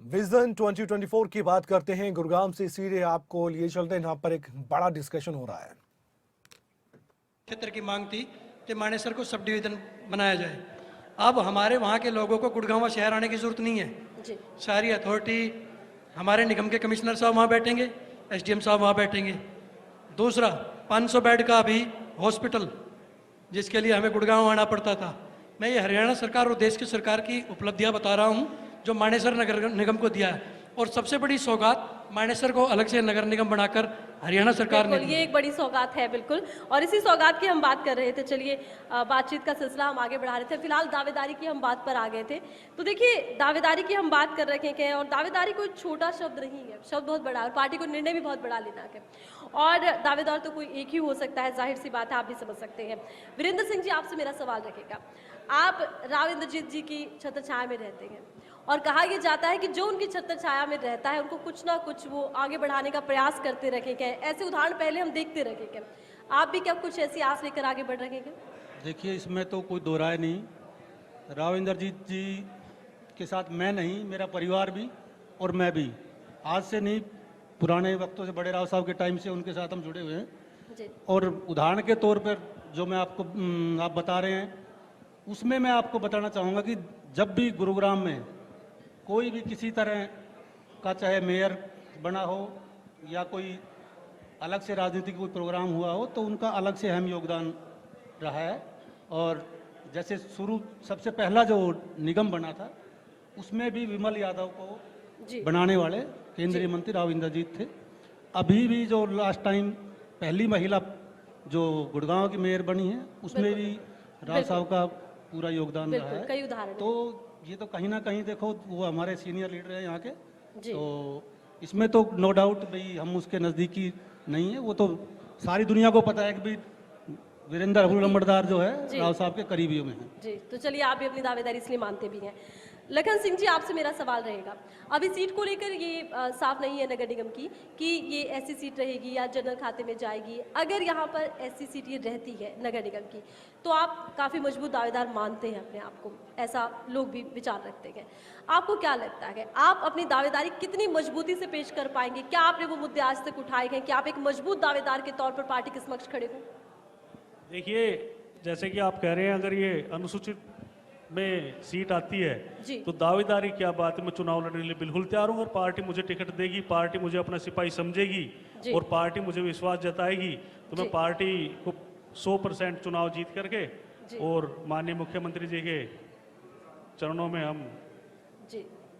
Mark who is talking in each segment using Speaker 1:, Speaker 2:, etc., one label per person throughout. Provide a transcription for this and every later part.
Speaker 1: Vision 2024 की बात करते हैं। गुरुग्राम से सीधे आपको लिए चलते हैं, यहाँ पर एक बड़ा डिस्कशन हो रहा है।
Speaker 2: क्षेत्र की मांग थी कि मानेसर को सब डिवीजन बनाया जाए। अब हमारे वहाँ के लोगों को गुड़गांव शहर आने की जरूरत नहीं है जी। सारी अथॉरिटी हमारे निगम के कमिश्नर साहब वहाँ बैठेंगे, एसडीएम साहब वहाँ बैठेंगे। दूसरा 500 बेड का अभी हॉस्पिटल, जिसके लिए हमें गुड़गांव आना पड़ता था। मैं ये हरियाणा सरकार और देश की सरकार की उपलब्धियां बता रहा हूँ जो मानेसर नगर निगम को दिया है। और सबसे बड़ी सौगात मानेसर को अलग से नगर निगम बनाकर हरियाणा सरकार ने,
Speaker 3: ये एक बड़ी सौगात है बिल्कुल। और इसी सौगात की हम बात कर रहे थे। चलिए बातचीत का सिलसिला हम आगे बढ़ा रहे थे। फिलहाल दावेदारी की हम बात पर आ गए थे। तो देखिए, दावेदारी की हम बात कर रहे हैं और दावेदारी कोई छोटा शब्द नहीं है, शब्द बहुत बड़ा है और पार्टी को निर्णय भी बहुत बड़ा लेना है। और दावेदार तो कोई एक ही हो सकता है, जाहिर सी बात है, आप भी समझ सकते हैं। वीरेंद्र सिंह जी, आपसे मेरा सवाल रखेगा। आप राव इंद्रजीत जी की छत्र छाया में रहते हैं और कहा यह जाता है कि जो उनकी छत्र छाया में रहता है उनको कुछ ना कुछ वो आगे बढ़ाने का प्रयास करते रहेंगे। ऐसे उदाहरण पहले हम देखते रहेंगे। आप भी क्या कुछ ऐसी आस लेकर आगे बढ़ रहे हैं?
Speaker 4: देखिए, इसमें तो कोई दो राय नहीं। राव इंद्रजीत जी के साथ मैं नहीं, मेरा परिवार भी और मैं भी आज से नहीं, पुराने वक्तों से, बड़े राव साहब के टाइम से उनके साथ हम जुड़े हुए हैं जी। और उदाहरण के तौर पर जो मैं आपको आप बता रहे हैं, उसमें मैं आपको बताना चाहूँगा कि जब भी गुरुग्राम में कोई भी किसी तरह का, चाहे मेयर बना हो या कोई अलग से राजनीतिक कोई प्रोग्राम हुआ हो, तो उनका अलग से अहम योगदान रहा है। और जैसे शुरू सबसे पहला जो निगम बना था, उसमें भी विमल यादव को बनाने वाले केंद्रीय मंत्री राव इंद्रजीत थे। अभी भी जो लास्ट टाइम पहली महिला जो गुड़गांव की मेयर बनी है, उसमें भी राव साहब का पूरा योगदान रहा है।
Speaker 3: कई उदाहरण।
Speaker 4: तो ये तो कहीं ना कहीं देखो, वो हमारे सीनियर लीडर हैं यहाँ के, तो इसमें तो नो डाउट भाई हम उसके नज़दीकी नहीं है। वो तो सारी दुनिया को पता है कि भाई वीरेंद्र लंबड़दार जो है राव साहब के करीबियों में है
Speaker 3: जी। तो चलिए, आप भी अपनी दावेदारी इसलिए मानते भी हैं। लखन सिंह जी, आपसे मेरा सवाल रहेगा। अभी सीट को लेकर ये साफ नहीं है नगर निगम की कि ये ऐसी सीट रहेगी या जनरल खाते में जाएगी। अगर यहाँ पर ऐसी सीट ये रहती है नगर निगम की, तो आप काफ़ी मजबूत दावेदार मानते हैं अपने आप को, ऐसा लोग भी विचार रखते हैं। आपको क्या लगता है, आप अपनी दावेदारी कितनी मजबूती से पेश कर पाएंगे? क्या आपने वो मुद्दे आज तक उठाए हैं कि आप एक मजबूत दावेदार के तौर पर पार्टी के समक्ष खड़े हों?
Speaker 5: देखिए, जैसे कि आप कह रहे हैं, अगर ये अनुसूचित में सीट आती है तो दावेदारी क्या बात है, मैं चुनाव लड़ने के लिए बिल्कुल तैयार हूँ। और पार्टी मुझे टिकट देगी, पार्टी मुझे अपना सिपाही समझेगी और पार्टी मुझे विश्वास जताएगी, तो मैं पार्टी को 100% चुनाव जीत करके और माननीय मुख्यमंत्री जी के चरणों में हम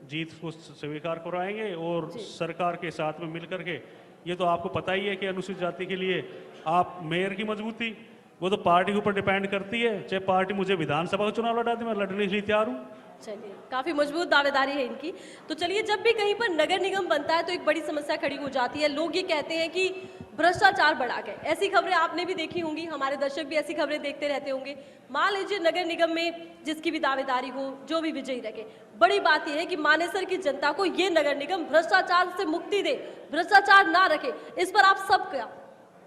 Speaker 5: जीत को स्वीकार करवाएंगे और सरकार के साथ में मिल करके। ये तो आपको पता ही है कि अनुसूचित जाति के लिए आप मेयर की मजबूती वो तो पार्टी के ऊपर डिपेंड करती है। चाहे पार्टी मुझे विधानसभा का चुनाव लड़ा दे, मैं लड़ने के लिए तैयार हूँ।
Speaker 3: चलिए, काफी मजबूत दावेदारी है इनकी। तो चलिए, जब भी कहीं पर नगर निगम बनता है तो एक बड़ी समस्या खड़ी हो जाती है। लोग ये कहते हैं कि भ्रष्टाचार बढ़ा गया। ऐसी खबरें आपने भी देखी होंगी, हमारे दर्शक भी ऐसी खबरें देखते रहते होंगे। मान लीजिए नगर निगम में जिसकी भी दावेदारी हो, जो भी विजयी रखे, बड़ी बात यह है कि मानेसर की जनता को ये नगर निगम भ्रष्टाचार से मुक्ति दे, भ्रष्टाचार ना रखे। इस पर आप सब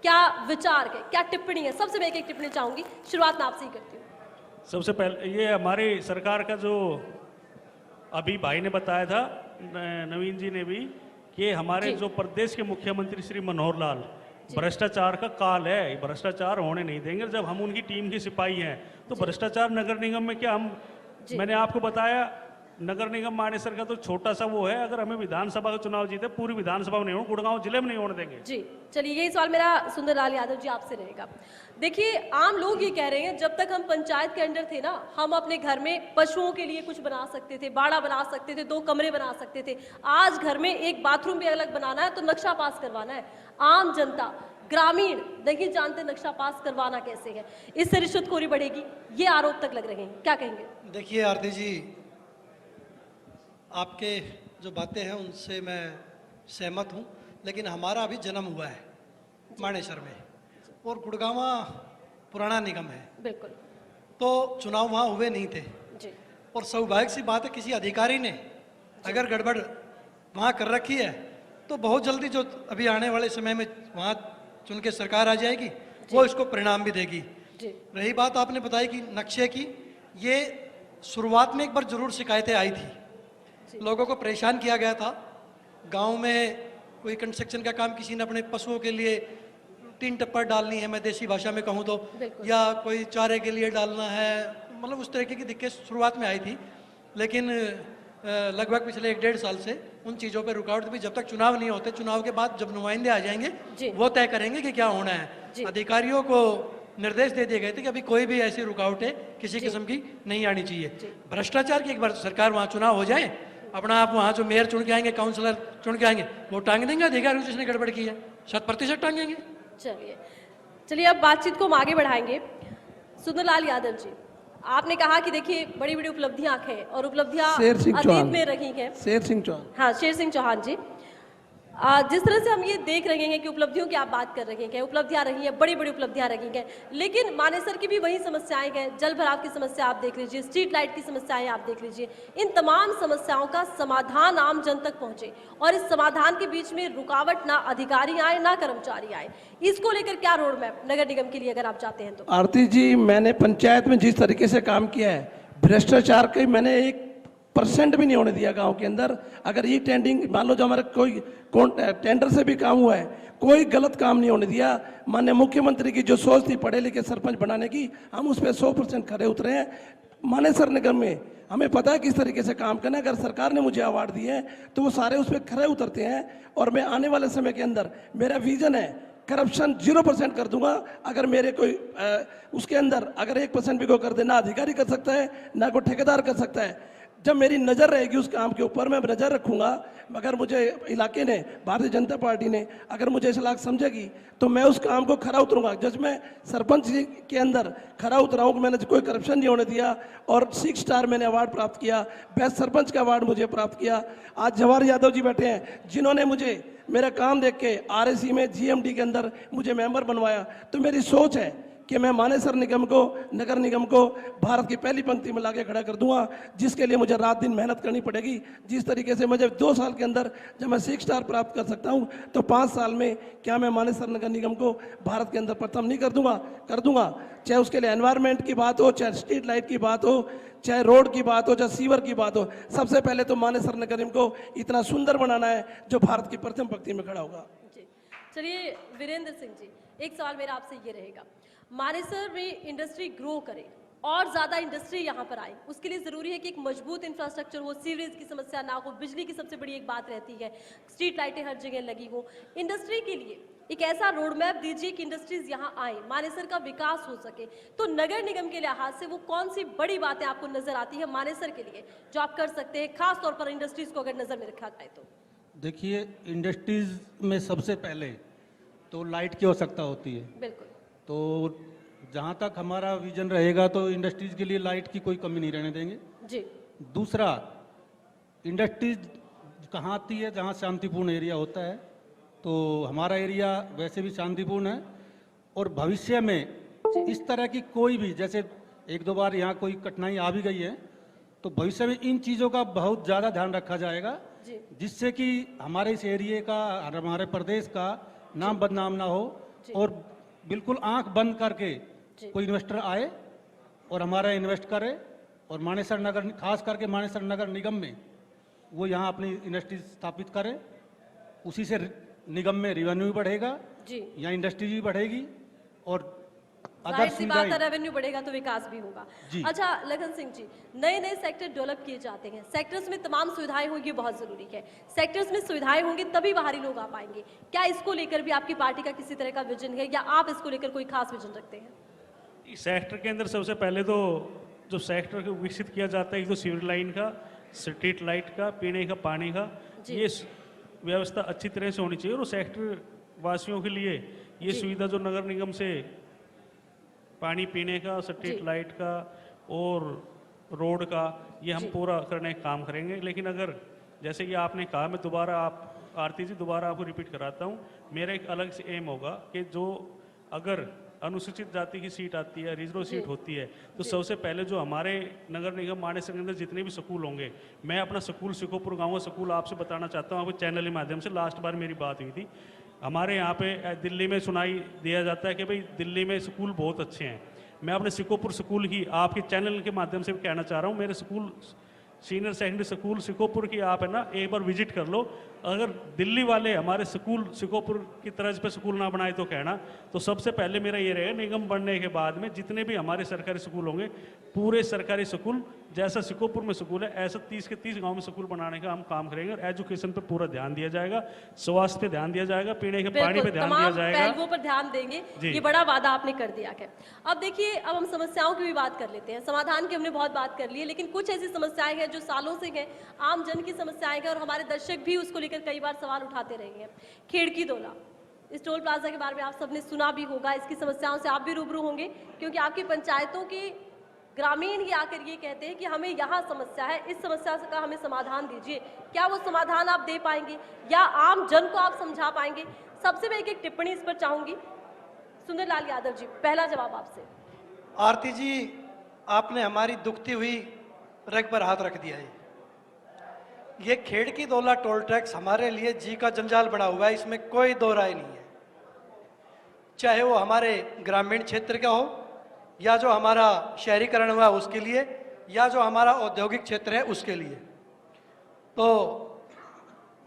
Speaker 3: क्या विचार है, क्या टिप्पणी है? सबसे मैं एक टिप्पणी चाहूंगी, शुरुआत मैं आपसे ही करती हूँ।
Speaker 5: सबसे पहले ये हमारी सरकार का जो अभी भाई ने बताया था, नवीन जी ने भी, कि हमारे जो प्रदेश के मुख्यमंत्री श्री मनोहर लाल, भ्रष्टाचार का काल है, भ्रष्टाचार होने नहीं देंगे। जब हम उनकी टीम के सिपाही हैं तो भ्रष्टाचार नगर निगम में क्या हम, मैंने आपको बताया, नगर निगम मानेसर का तो छोटा सा वो है। अगर हमें विधानसभा का चुनाव जीते, पूरी विधानसभा में नहीं हो, गुड़गांव जिले में नहीं होने देंगे
Speaker 3: जी। चलिए, यही सवाल मेरा सुंदरलाल यादव जी आपसे रहेगा। देखिए, आम लोग ये कह रहे हैं, जब तक हम पंचायत के अंडर थे ना, हम अपने घर में पशुओं के लिए कुछ बना सकते थे, बाड़ा बना सकते थे, 2 कमरे बना सकते थे। आज घर में एक बाथरूम भी अलग बनाना है तो नक्शा पास करवाना है। आम जनता, ग्रामीण नहीं जानते नक्शा पास करवाना कैसे है। इससे रिश्वतखोरी बढ़ेगी, ये आरोप तक लग रहे हैं। क्या कहेंगे?
Speaker 2: देखिए आरती जी, आपके जो बातें हैं उनसे मैं सहमत हूँ, लेकिन हमारा अभी जन्म हुआ है मानेसर में और गुड़गांवा पुराना निगम है
Speaker 3: बिल्कुल,
Speaker 2: तो चुनाव वहाँ हुए नहीं थे
Speaker 3: जी।
Speaker 2: और सौभाग्य सी बात है, किसी अधिकारी ने अगर गड़बड़ वहाँ कर रखी है तो बहुत जल्दी जो अभी आने वाले समय में वहाँ चुन के सरकार आ जाएगी, वो इसको परिणाम भी देगी। रही बात आपने बताई कि नक्शे की, ये शुरुआत में एक बार जरूर शिकायतें आई थी लोगों को परेशान किया गया था। गांव में कोई कंस्ट्रक्शन का काम, किसी ने अपने पशुओं के लिए 3 टप्पर डालनी है, मैं देसी भाषा में कहूँ तो, या कोई चारे के लिए डालना है, मतलब उस तरीके की दिक्कत शुरुआत में आई थी। लेकिन लगभग पिछले 1-1.5 साल से उन चीज़ों पर रुकावट भी, जब तक चुनाव नहीं होते, चुनाव के बाद जब नुमाइंदे आ जाएंगे वो तय करेंगे कि क्या होना है। अधिकारियों को निर्देश दे दिए गए थे कि अभी कोई भी ऐसी रुकावटें किसी किस्म की नहीं आनी चाहिए। भ्रष्टाचार की एक बार सरकार, वहाँ चुनाव हो जाए, अपना आप वहाँ जो मेयर चुन के आएंगे, काउंसलर चुन के आएंगे, वो टांग देंगे अधिकारियों जिसने गड़बड़ की है, 100% टांगेंगे।
Speaker 3: चलिए अब बातचीत को हम आगे बढ़ाएंगे। सुंदरलाल यादव जी, आपने कहा कि देखिए बड़ी बड़ी उपलब्धियां हैं और उपलब्धियां अतीत में रही हैं।
Speaker 6: शेर सिंह चौहान,
Speaker 3: हाँ, शेर सिंह चौहान जी, जिस तरह से हम ये देख रहे हैं कि उपलब्धियों की आप बात कर रहे हैं, उपलब्धियां रही हैं, बड़ी बड़ी उपलब्धियां रही हैं, लेकिन मानेसर की भी वही समस्याएं हैं। जल भराव की समस्या आप देख लीजिए, स्ट्रीट लाइट की समस्याएं आप देख लीजिए। इन तमाम समस्याओं का समाधान आम जन तक पहुंचे और इस समाधान के बीच में रुकावट ना अधिकारी आए ना कर्मचारी आए, इसको लेकर क्या रोड मैप नगर निगम के लिए अगर आप चाहते हैं तो?
Speaker 6: आरती जी, मैंने पंचायत में जिस तरीके से काम किया है, भ्रष्टाचार के मैंने 1% भी नहीं होने दिया गांव के अंदर। अगर ये टेंडिंग, मान लो जो हमारे कोई टेंडर से भी काम हुआ है, कोई गलत काम नहीं होने दिया। माननीय मुख्यमंत्री की जो सोच थी पढ़े लिखे सरपंच बनाने की, हम उस पर 100% खरे उतरे हैं। मानेसर निगम में हमें पता है किस तरीके से काम करना है। अगर सरकार ने मुझे अवार्ड दिए हैं तो वो सारे उस पर खरे उतरते हैं। और मैं आने वाले समय के अंदर, मेरा विजन है, करप्शन 0% कर दूंगा। अगर मेरे कोई उसके अंदर अगर 1% भी कोई कर दे, ना अधिकारी कर सकता है ना कोई ठेकेदार कर सकता है। जब मेरी नज़र रहेगी उस काम के ऊपर, मैं नज़र रखूंगा। मगर मुझे इलाके ने, भारतीय जनता पार्टी ने अगर मुझे इस लायक समझेगी तो मैं उस काम को खरा उतरूंगा। जज मैं सरपंच के अंदर खरा उतराऊँ कि मैंने कोई करप्शन नहीं होने दिया और 6 स्टार मैंने अवार्ड प्राप्त किया, बेस्ट सरपंच का अवार्ड मुझे प्राप्त किया। आज जवाहर यादव जी बैठे हैं जिन्होंने मुझे मेरा काम देख के RSC में GMD के अंदर मुझे मेंबर बनवाया। तो मेरी सोच है कि मैं मानेसर निगम को, नगर निगम को भारत की पहली पंक्ति में लाके खड़ा कर दूंगा, जिसके लिए मुझे रात दिन मेहनत करनी पड़ेगी। जिस तरीके से मुझे 2 साल के अंदर जब मैं 6 स्टार प्राप्त कर सकता हूं, तो 5 साल में क्या मैं मानेसर नगर निगम को भारत के अंदर प्रथम नहीं कर दूंगा? कर दूंगा। चाहे उसके लिए एनवायरमेंट की बात हो, चाहे स्ट्रीट लाइट की बात हो, चाहे रोड की बात हो, चाहे सीवर की बात हो। सबसे पहले तो मानेसर नगर निगम को इतना सुंदर बनाना है जो भारत की प्रथम पंक्ति में खड़ा होगा।
Speaker 3: चलिए वीरेंद्र सिंह जी, एक सवाल मेरा आपसे ये रहेगा, मानेसर में इंडस्ट्री ग्रो करे और ज़्यादा इंडस्ट्री यहाँ पर आए, उसके लिए ज़रूरी है कि एक मजबूत इंफ्रास्ट्रक्चर हो, सीवरेज की समस्या ना हो, बिजली की सबसे बड़ी एक बात रहती है, स्ट्रीट लाइटें हर जगह लगी हो। इंडस्ट्री के लिए एक ऐसा रोड मैप दीजिए कि इंडस्ट्रीज यहाँ आए, मानेसर का विकास हो सके। तो नगर निगम के लिहाज से वो कौन सी बड़ी बातें आपको नजर आती है मानेसर के लिए जो आप कर सकते हैं, खास तौर पर इंडस्ट्रीज को अगर नजर में रखा जाए तो?
Speaker 4: देखिए, इंडस्ट्रीज में सबसे पहले तो लाइट की आवश्यकता होती है।
Speaker 3: बिल्कुल।
Speaker 4: तो जहाँ तक हमारा विजन रहेगा तो इंडस्ट्रीज के लिए लाइट की कोई कमी नहीं रहने देंगे
Speaker 3: जी।
Speaker 4: दूसरा, इंडस्ट्रीज कहाँ आती है? जहाँ शांतिपूर्ण एरिया होता है। तो हमारा एरिया वैसे भी शांतिपूर्ण है और भविष्य में इस तरह की कोई भी, जैसे 1-2 बार यहाँ कोई कठिनाई आ भी गई है, तो भविष्य में इन चीज़ों का बहुत ज़्यादा ध्यान रखा जाएगा, जिससे कि हमारे इस एरिया का, हमारे प्रदेश का नाम बदनाम ना हो और बिल्कुल आंख बंद करके कोई इन्वेस्टर आए और हमारा इन्वेस्ट करे और मानेसर नगर, खास करके मानेसर नगर निगम में वो यहाँ अपनी इंडस्ट्री स्थापित करे। उसी से निगम में रेवेन्यू भी बढ़ेगा, यहाँ इंडस्ट्री भी बढ़ेगी और
Speaker 3: जाहिर सी बात है, रेवेन्यू बढ़ेगा तो विकास भी होगा। अच्छा लखन सिंह जी, नए नए सेक्टर डेवलप किए जाते हैं, सेक्टर्स में तमाम सुविधाएं होंगी, बहुत जरूरी है। सेक्टर्स में सुविधाएं होंगी तभी बाहरी लोग आ पाएंगे। क्या इसको लेकर भी आपकी पार्टी का किसी तरह का विजन है या आप इसको लेकर कोई खास विजन रखते हैं?
Speaker 5: इस सेक्टर के अंदर सबसे पहले तो जो सेक्टर को विकसित किया जाता है, तो सीवर लाइन का, स्ट्रीट लाइट का, पीने का पानी का, ये व्यवस्था अच्छी तरह से होनी चाहिए। और सेक्टर वासियों के लिए ये सुविधा जो नगर निगम से पानी पीने का, स्ट्रीट लाइट का और रोड का, ये हम पूरा करने का काम करेंगे। लेकिन अगर जैसे कि आपने कहा, मैं दोबारा आरती जी दोबारा आपको रिपीट कराता हूँ, मेरा एक अलग से एम होगा कि जो अगर अनुसूचित जाति की सीट आती है, रिजर्व सीट होती है, तो सबसे पहले जो हमारे नगर निगम मानेसर के अंदर जितने भी स्कूल होंगे, मैं अपना स्कूल सिकोपुर गाँव स्कूल आपसे बताना चाहता हूँ, आपके चैनल के माध्यम से। लास्ट बार मेरी बात हुई थी, हमारे यहाँ पे दिल्ली में सुनाई दिया जाता है कि भाई दिल्ली में स्कूल बहुत अच्छे हैं। मैं अपने सिकोपुर स्कूल ही आपके चैनल के माध्यम से भी कहना चाह रहा हूँ, मेरे स्कूल सीनियर सेकेंडरी स्कूल सिकोपुर की आप है ना एक बार विजिट कर लो। अगर दिल्ली वाले हमारे स्कूल सिकोपुर की तर्ज पे स्कूल ना बनाए तो कहना, तो सबसे पहले मेरा ये रहेगा निगम बनने के बाद में जितने भी हमारे सरकारी स्कूल होंगे, पूरे सरकारी स्कूल जैसा सिकोपुर में स्कूल है ऐसा 30 के 30 गांव में स्कूल बनाने का हम काम करेंगे। और एजुकेशन पे पूरा ध्यान दिया जाएगा, स्वास्थ्य पे ध्यान दिया जाएगा, पीने के पानी पे ध्यान दिया जाएगा,
Speaker 3: पहलुओं पर ध्यान देंगे। ये बड़ा वादा आपने कर दिया है। अब देखिए, अब हम समस्याओं की भी बात कर लेते हैं। समाधान की हमने बहुत बात कर ली है, लेकिन कुछ ऐसी समस्याएं हैं जो सालों से हैं, आम जन की समस्याएं हैं और हमारे दर्शक भी उसको लेकर कई बार सवाल उठाते रहे हैं। खेड़की दोला, इस टोल प्लाजा के बारे में आप सबने सुना भी होगा, इसकी समस्याओं से आप भी रूबरू होंगे, क्योंकि आपकी पंचायतों के ग्रामीण ही आकर ये कहते हैं कि हमें यहाँ समस्या है, इस समस्या का हमें समाधान दीजिए। क्या वो समाधान आप दे पाएंगे या आम जन को आप समझा पाएंगे? सबसे मैं एक टिप्पणी इस पर चाहूंगी। सुंदरलाल यादव जी, पहला जवाब आपसे।
Speaker 2: आरती जी, आपने हमारी दुखती हुई रग पर हाथ रख दिया है। ये खेड़की दोला टोल टैक्स हमारे लिए जी का जंजाल बना हुआ है, इसमें कोई दो राय नहीं है। चाहे वो हमारे ग्रामीण क्षेत्र का हो या जो हमारा शहरीकरण हुआ उसके लिए, या जो हमारा औद्योगिक क्षेत्र है उसके लिए। तो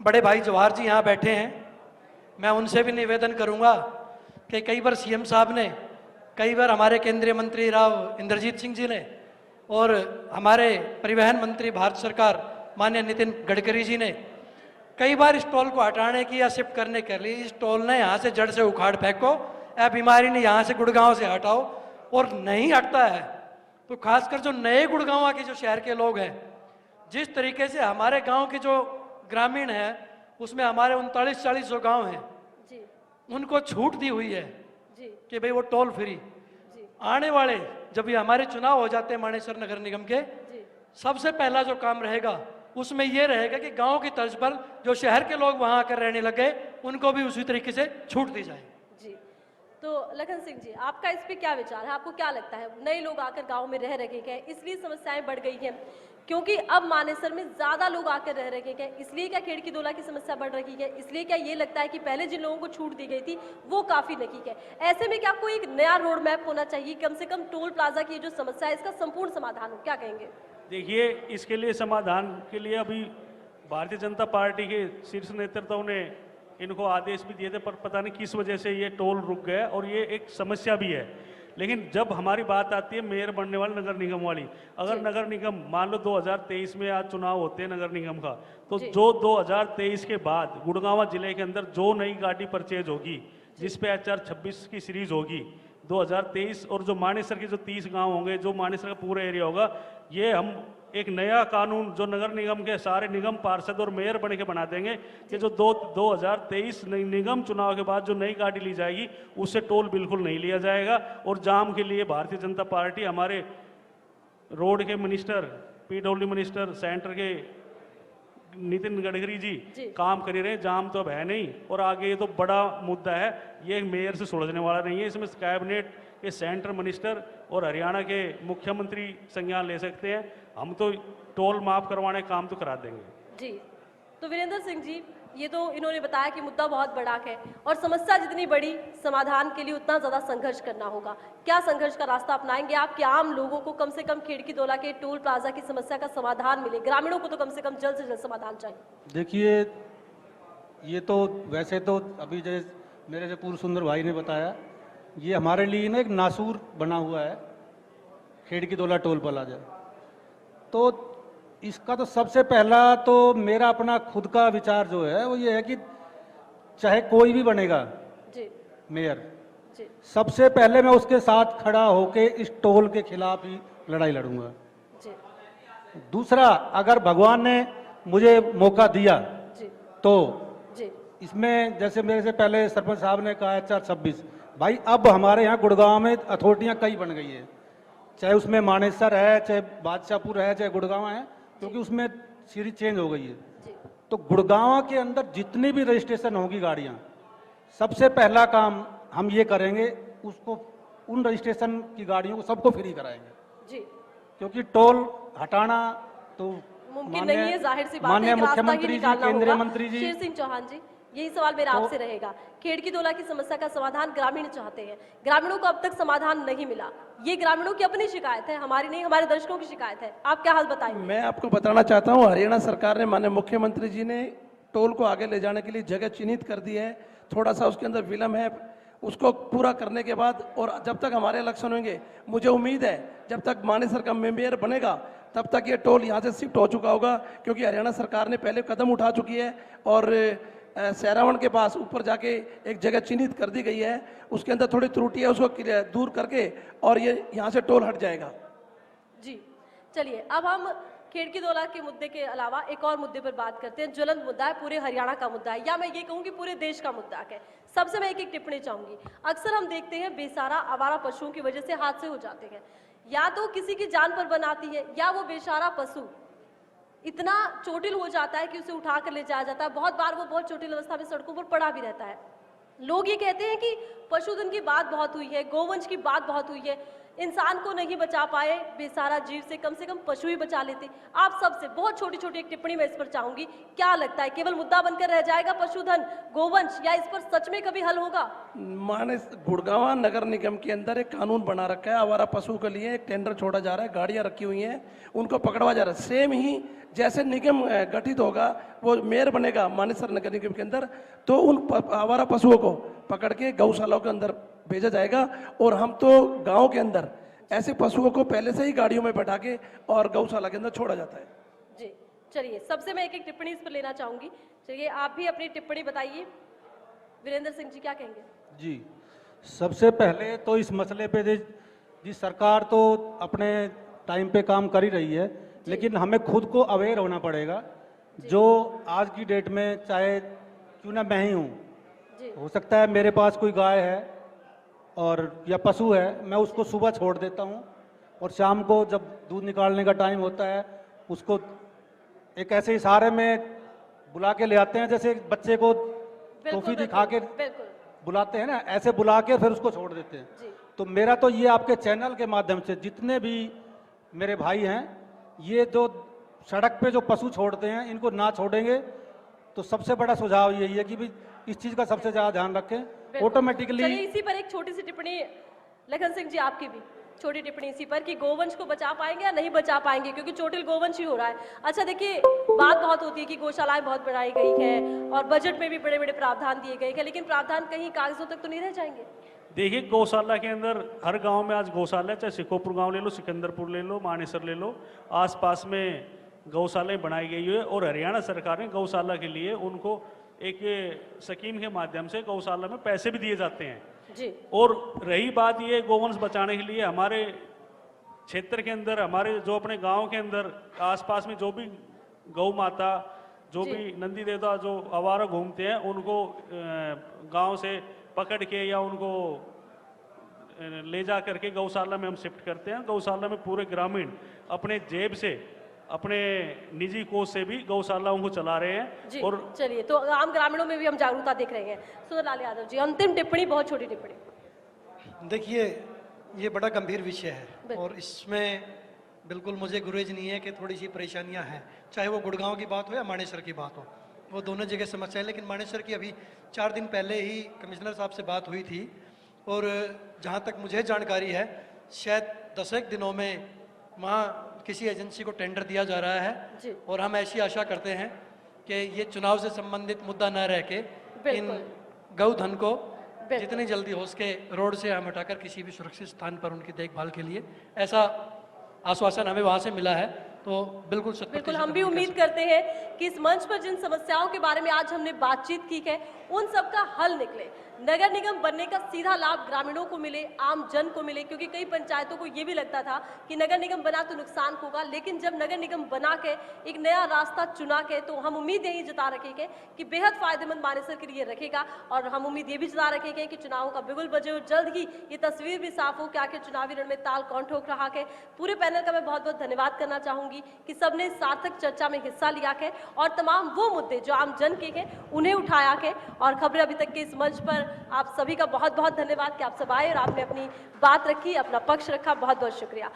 Speaker 2: बड़े भाई जवाहर जी यहाँ बैठे हैं, मैं उनसे भी निवेदन करूँगा कि कई बार सीएम साहब ने, कई बार हमारे केंद्रीय मंत्री राव इंद्रजीत सिंह जी ने और हमारे परिवहन मंत्री भारत सरकार माननीय नितिन गडकरी जी ने कई बार इस टोल को हटाने की या शिफ्ट करने के लिए, इस टोल ने यहाँ से जड़ से उखाड़ फेंको, बीमारी ने यहाँ से गुड़गांव से हटाओ, और नहीं हटता है तो खासकर जो नए गुड़गांव के जो शहर के लोग हैं, जिस तरीके से हमारे गांव के जो ग्रामीण हैं उसमें हमारे 39-40 जो गांव हैं
Speaker 3: जी
Speaker 2: उनको छूट दी हुई है
Speaker 3: जी
Speaker 2: कि भाई वो टोल फ्री।
Speaker 3: जी
Speaker 2: आने वाले जब ये हमारे चुनाव हो जाते हैं मानेसर नगर निगम के,
Speaker 3: जी
Speaker 2: सबसे पहला जो काम रहेगा उसमें यह रहेगा कि गांव की तर्ज पर जो शहर के लोग वहां आकर रहने लगे उनको भी उसी तरीके से छूट दी जाए।
Speaker 3: जी। तो लखन सिंह जी, आपका इस पे क्या विचार है? आपको क्या लगता है, नए लोग आकर गांव में रह रहे हैं इसलिए समस्याएं बढ़ गई हैं, क्योंकि अब मानेसर में ज्यादा लोग आकर रह रहे हैं, इसलिए क्या खेड़की दोला की समस्या बढ़ रही है? इसलिए क्या ये लगता है कि पहले जिन लोगों को छूट दी गई थी वो काफी नहीं है? ऐसे में क्या कोई एक नया रोड मैप होना चाहिए, कम से कम टोल प्लाजा की जो समस्या है इसका संपूर्ण समाधान हो? क्या कहेंगे?
Speaker 5: देखिए, इसके लिए समाधान के लिए अभी भारतीय जनता पार्टी के शीर्ष नेतृत्व ने इनको आदेश भी दिए थे, पर पता नहीं किस वजह से ये टोल रुक गया और ये एक समस्या भी है। लेकिन जब हमारी बात आती है मेयर बनने वाले नगर निगम वाली, अगर नगर निगम मान लो 2023 में आज चुनाव होते हैं नगर निगम का, तो जो 2023 के बाद गुड़गांव जिले के अंदर जो नई गाड़ी परचेज होगी, जिस पे HR-26 की सीरीज होगी 2023, और जो मानेसर के जो 30 गांव होंगे, जो मानेसर का पूरा एरिया होगा, ये हम एक नया कानून जो नगर निगम के सारे निगम पार्षद और मेयर बन के बना देंगे कि जो 2023 निगम चुनाव के बाद जो नई गाड़ी ली जाएगी उससे टोल बिल्कुल नहीं लिया जाएगा। और जाम के लिए भारतीय जनता पार्टी, हमारे रोड के मिनिस्टर, PWD मिनिस्टर सेंटर के नितिन गडकरी जी काम कर रहे हैं। जाम तो अब है नहीं, और आगे ये तो बड़ा मुद्दा है, ये मेयर से सुलझने वाला नहीं है। इसमें कैबिनेट के सेंटर मिनिस्टर और हरियाणा के मुख्यमंत्री संज्ञान ले सकते हैं। हम तो टोल माफ करवाने काम तो करा देंगे।
Speaker 3: जी। तो वीरेंद्र सिंह जी, ये तो इन्होंने बताया कि मुद्दा बहुत बड़ा है और समस्या जितनी बड़ी, समाधान के लिए उतना ज़्यादा संघर्ष करना होगा। क्या संघर्ष का रास्ता अपनाएंगे आप कि आम लोगों को कम से कम खेड़की दोला के टोल प्लाजा की समस्या का समाधान मिले? ग्रामीणों को तो कम से कम जल्द से जल्द समाधान चाहिए।
Speaker 4: देखिए, ये तो वैसे तो अभी जैसे मेरे से पूर्व सुंदर भाई ने बताया, ये हमारे लिए ना एक नासूर बना हुआ है खेड़की दोला टोल प्लाजा। तो इसका तो सबसे पहला तो मेरा अपना खुद का विचार जो है वो ये है कि चाहे कोई भी बनेगा
Speaker 3: जी
Speaker 4: मेयर,
Speaker 3: जी
Speaker 4: सबसे पहले मैं उसके साथ खड़ा होके इस टोल के खिलाफ ही लड़ाई लड़ूंगा।
Speaker 3: जी
Speaker 4: दूसरा, अगर भगवान ने मुझे मौका दिया
Speaker 3: जी
Speaker 4: तो
Speaker 3: जी
Speaker 4: इसमें जैसे मेरे से पहले सरपंच साहब ने कहा HR-26, भाई अब हमारे यहाँ गुड़गांव में अथॉरिटियाँ कई बन गई है, चाहे उसमें मानेसर है, चाहे बादशाहपुर है, चाहे गुड़गांव है, क्योंकि उसमें सीरीज चेंज हो गई है।
Speaker 3: जी
Speaker 4: तो गुड़गांव के अंदर जितनी भी रजिस्ट्रेशन होगी गाड़ियाँ, सबसे पहला काम हम ये करेंगे, उसको उन रजिस्ट्रेशन की गाड़ियों को सबको फ्री कराएंगे।
Speaker 3: जी
Speaker 4: क्योंकि टोल हटाना तो
Speaker 3: मुमकिन नहीं है, जाहिर सी बात है,
Speaker 4: माननीय
Speaker 3: एक रास्ता ही
Speaker 4: मुख्यमंत्री जी,
Speaker 3: निकालना
Speaker 4: केंद्रीय
Speaker 3: होगा।
Speaker 4: मंत्री जी,
Speaker 3: शेर सिंह चौहान जी, यही सवाल मेरा आपसे रहेगा। खेड़की दोला की समस्या का समाधान ग्रामीण चाहते हैं, ग्रामीणों को अब तक समाधान नहीं मिला। ये ग्रामीणों की अपनी शिकायत है, हमारी नहीं, हमारे दर्शकों की शिकायत है। आप क्या हाल बताएंगे?
Speaker 6: मैं आपको बताना चाहता हूँ, हरियाणा सरकार ने, माननीय मुख्यमंत्री जी ने टोल को आगे ले जाने के लिए जगह चिन्हित कर दी है। थोड़ा सा उसके अंदर विलम्ब है, उसको पूरा करने के बाद और जब तक हमारे इलेक्शन होंगे, मुझे उम्मीद है जब तक मानेसर का मेयर बनेगा तब तक ये टोल यहाँ से शिफ्ट हो चुका होगा, क्योंकि हरियाणा सरकार ने पहले कदम उठा चुकी है और सैरावण के पास ऊपर जाके एक जगह चिन्हित कर दी गई है। उसके अंदर थोड़ी त्रुटि है, उसको दूर करके और ये यहाँ से टोल हट जाएगा।
Speaker 3: जी चलिए, अब हम खेड़की दोला के मुद्दे के अलावा एक और मुद्दे पर बात करते हैं। ज्वलंत मुद्दा है, पूरे हरियाणा का मुद्दा है, या मैं ये कहूँ कि पूरे देश का मुद्दा है। सबसे मैं एक टिप्पणी चाहूंगी। अक्सर हम देखते हैं बेसहारा आवारा पशुओं की वजह से हादसे हो जाते हैं, या तो किसी की जान पर बनाती है, या वो बेचारा पशु इतना चोटिल हो जाता है कि उसे उठा कर ले जाया जाता है। बहुत बार वो बहुत चोटिल अवस्था में सड़कों पर पड़ा भी रहता है। लोग ये कहते हैं कि पशुधन की बात बहुत हुई है, गौवंश की बात बहुत हुई है, इंसान को नहीं बचा पाए, बेसहारा जीव से कम पशु ही बचा लेते। आप सबसे बहुत छोटी छोटी एक टिप्पणी मैं इस पर चाहूंगी, क्या लगता है केवल मुद्दा बनकर रह जाएगा पशुधन गोवंश, या इस पर सच में कभी हल होगा?
Speaker 6: गुड़गांव नगर निगम के अंदर एक कानून बना रखा है, आवारा पशु के लिए एक टेंडर छोड़ा जा रहा है, गाड़ियां रखी हुई हैं, उनको पकड़वा जा रहा है। सेम ही जैसे निगम गठित होगा, वो मेयर बनेगा मानेसर नगर निगम के अंदर, तो उन आवारा पशुओं को पकड़ के गौशालाओं के अंदर भेजा जाएगा। और हम तो गांव के अंदर ऐसे पशुओं को पहले से ही गाड़ियों में बैठा के और गौशाला के अंदर छोड़ा जाता है।
Speaker 3: जी चलिए, सबसे मैं एक एक टिप्पणी इस पर लेना चाहूंगी। चलिए आप भी अपनी टिप्पणी बताइए। वीरेंद्र सिंह जी क्या कहेंगे?
Speaker 4: जी, सबसे पहले तो इस मसले पे जी सरकार तो अपने टाइम पे काम कर ही रही है, लेकिन हमें खुद को अवेयर होना पड़ेगा। जो आज की डेट में, चाहे क्यों ना मैं ही हूँ, हो सकता है मेरे पास कोई गाय है और या पशु है, मैं उसको सुबह छोड़ देता हूँ और शाम को जब दूध निकालने का टाइम होता है उसको एक ऐसे इशारे में बुला के ले आते हैं, जैसे बच्चे को टॉफी दिखा के बुलाते हैं ना, ऐसे बुला के फिर उसको छोड़ देते हैं। तो मेरा तो ये आपके चैनल के माध्यम से जितने भी मेरे भाई हैं, ये जो सड़क पे जो पशु छोड़ते हैं इनको ना छोड़ेंगे तो सबसे बड़ा सुझाव यही है कि भी इस चीज का सबसे ज्यादा ध्यान रखें। ऑटोमेटिकली
Speaker 3: इसी पर एक छोटी सी टिप्पणी लखन सिंह जी, आपकी भी छोटी टिप्पणी इसी पर कि गोवंश को बचा पाएंगे या नहीं बचा पाएंगे, क्योंकि चोटिल गोवंश ही हो रहा है। अच्छा देखिए, बात बहुत होती है कि गौशालाएं बहुत बढ़ाई गई है और बजट में भी बड़े बड़े प्रावधान दिए गए हैं, लेकिन प्रावधान कहीं कागजों तक तो नहीं रह जाएंगे।
Speaker 5: देखिए, गौशाला के अंदर हर गांव में आज गौशाला है, चाहे सिकोपुर गांव ले लो, सिकंदरपुर ले लो, मानेसर ले लो, आसपास में गौशालाएं बनाई गई है। और हरियाणा सरकार ने गौशाला के लिए उनको एक स्कीम के माध्यम से गौशाला में पैसे भी दिए जाते हैं
Speaker 3: जी।
Speaker 5: और रही बात ये गोवंश बचाने के लिए, हमारे क्षेत्र के अंदर, हमारे जो अपने गांव के अंदर आसपास में जो भी गौ माता, जो भी नंदी देवता जो आवारा घूमते हैं, उनको गांव से पकड़ के या उनको ले जा करके गौशाला में हम शिफ्ट करते हैं। गौशाला में पूरे ग्रामीण अपने जेब से, अपने निजी कोष से भी गौशालाओं को चला रहे हैं।
Speaker 3: जी,
Speaker 5: और
Speaker 3: चलिए, तो आम ग्रामीणों में भी हम जागरूकता देख रहे हैं। सुंदरलाल यादव जी, अंतिम टिप्पणी, बहुत छोटी टिप्पणी।
Speaker 2: देखिए, ये बड़ा गंभीर विषय है और इसमें बिल्कुल मुझे गुरेज नहीं है कि थोड़ी सी परेशानियां हैं, चाहे वो गुड़गांव की बात हो या मानेसर की बात हो, वो दोनों जगह समस्या है। लेकिन मानेसर की अभी 4 दिन पहले ही कमिश्नर साहब से बात हुई थी और जहाँ तक मुझे जानकारी है, शायद 10 दिनों में वहाँ किसी एजेंसी को टेंडर दिया जा रहा है। और हम ऐसी आशा करते हैं कि ये चुनाव से संबंधित मुद्दा न रह के इन गौधन को जितनी जल्दी हो सके रोड से हम हटाकर किसी भी सुरक्षित स्थान पर उनकी देखभाल के लिए, ऐसा आश्वासन हमें वहाँ से मिला है। तो बिल्कुल
Speaker 3: हम भी उम्मीद करते हैं कि इस मंच पर जिन समस्याओं के बारे में आज हमने बातचीत की है, उन सब का हल निकले, नगर निगम बनने का सीधा लाभ ग्रामीणों को मिले, आम जन को मिले। क्योंकि कई पंचायतों को ये भी लगता था कि नगर निगम बना तो नुकसान होगा, लेकिन जब नगर निगम बना के एक नया रास्ता चुना के, तो हम उम्मीद यही जता रखेंगे कि बेहद फायदेमंद मानेसर के लिए रखेगा। और हम उम्मीद ये भी जता रखेंगे कि चुनावों का बिगुल बजे और जल्द ही ये तस्वीर भी साफ हो कि आखिर चुनावी रण में ताल कौन ठोक रहा है। पूरे पैनल का मैं बहुत बहुत धन्यवाद करना चाहूंगी कि सबने सार्थक चर्चा में हिस्सा लिया है और तमाम वो मुद्दे जो आम जन के हैं उन्हें उठाया है। और खबरें अभी तक के इस मंच पर आप सभी का बहुत बहुत धन्यवाद कि आप सब आए और आपने अपनी बात रखी, अपना पक्ष रखा। बहुत बहुत शुक्रिया।